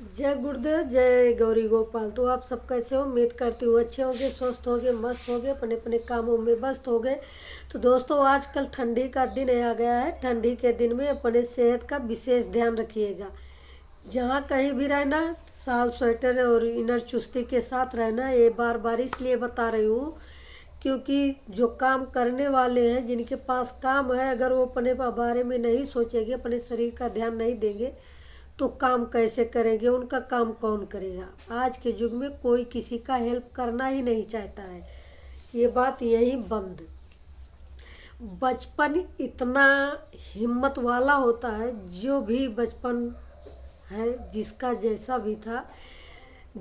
जय गुरुदेव, जय गौरी गोपाल। तो आप सब कैसे हो? उम्मीद करती हूँ अच्छे होंगे, स्वस्थ होंगे, मस्त होंगे, अपने अपने कामों में व्यस्त हो गए। तो दोस्तों, आजकल ठंडी का दिन आ गया है। ठंडी के दिन में अपने सेहत का विशेष ध्यान रखिएगा। जहाँ कहीं भी रहना, साल स्वेटर और इनर चुस्ती के साथ रहना। ये बार बार इसलिए बता रही हूँ क्योंकि जो काम करने वाले हैं, जिनके पास काम है, अगर वो अपने बारे में नहीं सोचेंगे, अपने शरीर का ध्यान नहीं देंगे, तो काम कैसे करेंगे? उनका काम कौन करेगा? आज के युग में कोई किसी का हेल्प करना ही नहीं चाहता है। ये बात यही बंद। बचपन इतना हिम्मत वाला होता है। जो भी बचपन है, जिसका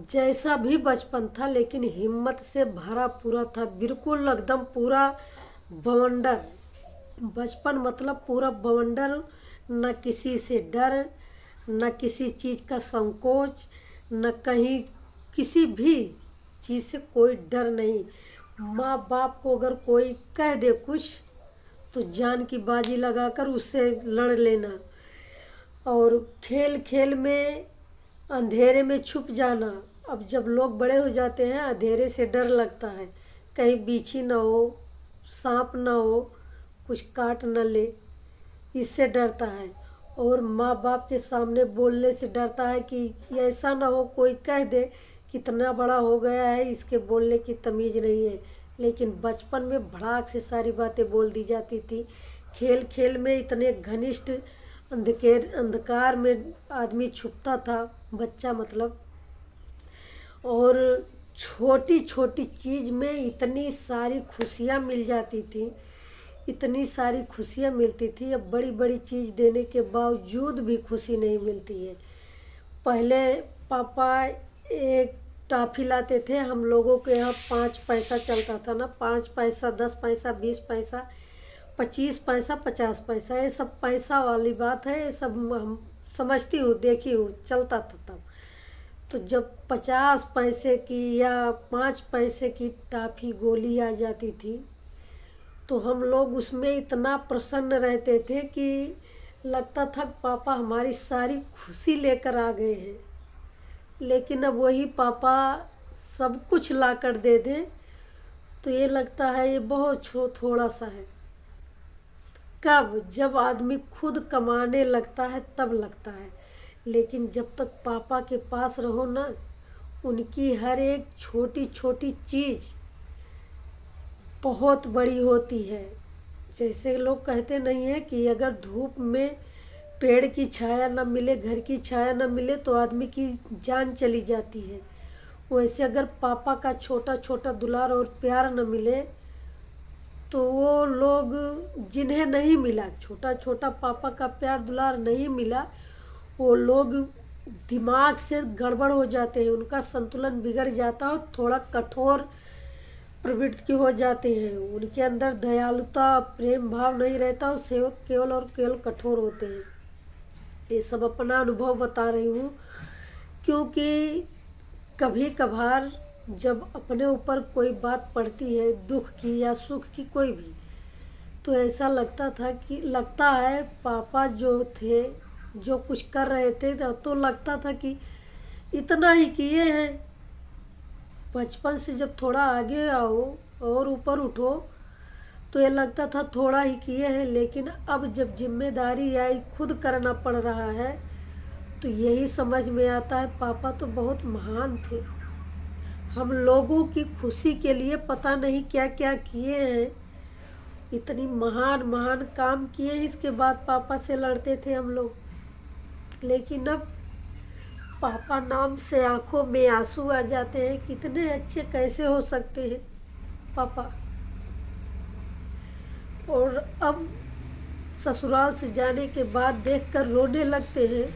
जैसा भी बचपन था, लेकिन हिम्मत से भरा पूरा था। बिल्कुल एकदम पूरा बवंडर। बचपन मतलब पूरा बवंडर। न किसी से डर, न किसी चीज़ का संकोच, न कहीं किसी भी चीज़ से कोई डर नहीं। माँ बाप को अगर कोई कह दे कुछ, तो जान की बाजी लगाकर उससे लड़ लेना। और खेल खेल में अंधेरे में छुप जाना। अब जब लोग बड़े हो जाते हैं, अंधेरे से डर लगता है, कहीं बिच्छी ना हो, सांप ना हो, कुछ काट न ले, इससे डरता है। और माँ बाप के सामने बोलने से डरता है कि ऐसा ना हो कोई कह दे कितना बड़ा हो गया है, इसके बोलने की तमीज़ नहीं है। लेकिन बचपन में भड़ाक से सारी बातें बोल दी जाती थी। खेल खेल में इतने घनिष्ठ अंधकार में आदमी छुपता था, बच्चा मतलब। और छोटी छोटी चीज़ में इतनी सारी खुशियाँ मिल जाती थी, इतनी सारी खुशियाँ मिलती थी। अब बड़ी बड़ी चीज़ देने के बावजूद भी खुशी नहीं मिलती है। पहले पापा एक टॉफ़ी लाते थे। हम लोगों के यहाँ 5 पैसा चलता था ना। 5 पैसा, 10 पैसा, 20 पैसा, 25 पैसा, 50 पैसा, ये सब पैसा वाली बात है। ये सब हम समझती हूँ, देखी हूँ, चलता था तब। तो जब 50 पैसे की या 5 पैसे की टॉफ़ी गोली आ जाती थी, तो हम लोग उसमें इतना प्रसन्न रहते थे कि लगता था पापा हमारी सारी खुशी लेकर आ गए हैं। लेकिन अब वही पापा सब कुछ ला कर दे दें, तो ये लगता है ये बहुत थोड़ा सा है। कब? जब आदमी खुद कमाने लगता है तब लगता है। लेकिन जब तक पापा के पास रहो ना, उनकी हर एक छोटी छोटी चीज़ बहुत बड़ी होती है। जैसे लोग कहते नहीं है कि अगर धूप में पेड़ की छाया न मिले, घर की छाया न मिले, तो आदमी की जान चली जाती है। वैसे अगर पापा का छोटा छोटा दुलार और प्यार न मिले, तो वो लोग जिन्हें नहीं मिला, छोटा छोटा पापा का प्यार दुलार नहीं मिला, वो लोग दिमाग से गड़बड़ हो जाते हैं। उनका संतुलन बिगड़ जाता है और थोड़ा कठोर प्रवृत्ति के हो जाते हैं। उनके अंदर दयालुता, प्रेम भाव नहीं रहता। उससे वो केवल और केवल कठोर होते हैं। ये सब अपना अनुभव बता रही हूँ, क्योंकि कभी कभार जब अपने ऊपर कोई बात पड़ती है, दुख की या सुख की कोई भी, तो ऐसा लगता है पापा जो थे, जो कुछ कर रहे थे, तो लगता था कि इतना ही किए हैं। बचपन से जब थोड़ा आगे आओ और ऊपर उठो, तो ये लगता था थोड़ा ही किए हैं। लेकिन अब जब जिम्मेदारी आई, खुद करना पड़ रहा है, तो यही समझ में आता है पापा तो बहुत महान थे। हम लोगों की खुशी के लिए पता नहीं क्या क्या किए हैं। इतनी महान महान काम किए, इसके बाद पापा से लड़ते थे हम लोग। लेकिन अब पापा नाम से आंखों में आंसू आ जाते हैं। कितने अच्छे कैसे हो सकते हैं पापा। और अब ससुराल से जाने के बाद देखकर रोने लगते हैं।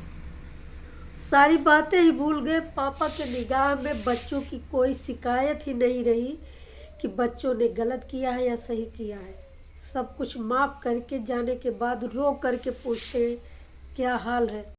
सारी बातें ही भूल गए। पापा के निगाह में बच्चों की कोई शिकायत ही नहीं रही कि बच्चों ने गलत किया है या सही किया है। सब कुछ माफ़ करके जाने के बाद रो करके पूछते हैं क्या हाल है।